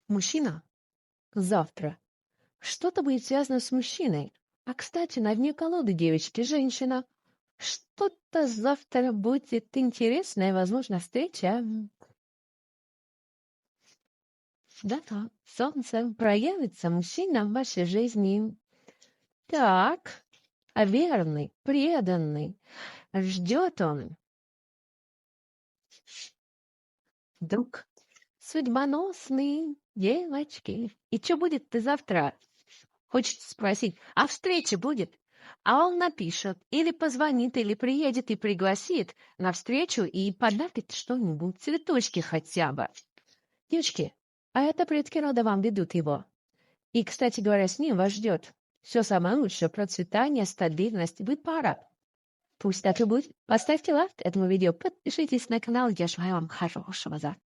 Мужчина. Завтра. Что-то будет связано с мужчиной. А, кстати, на дне колоды девочки женщина. Что-то завтра будет интересная, возможно, встреча. Да-да, солнце проявится мужчина в вашей жизни. Так, а верный, преданный. Ждет он. Друг. Судьбоносный. Девочки. И что будет ты завтра? Хочется спросить, а встреча будет? А он напишет, или позвонит, или приедет и пригласит на встречу и подарит что-нибудь, цветочки хотя бы. Девочки, а это предки рода вам ведут его. И, кстати говоря, с ним вас ждет все самое лучшее, процветание, стабильность, вы пара. Пусть так и будет. Поставьте лайк этому видео, подпишитесь на канал, я желаю вам хорошего завтра.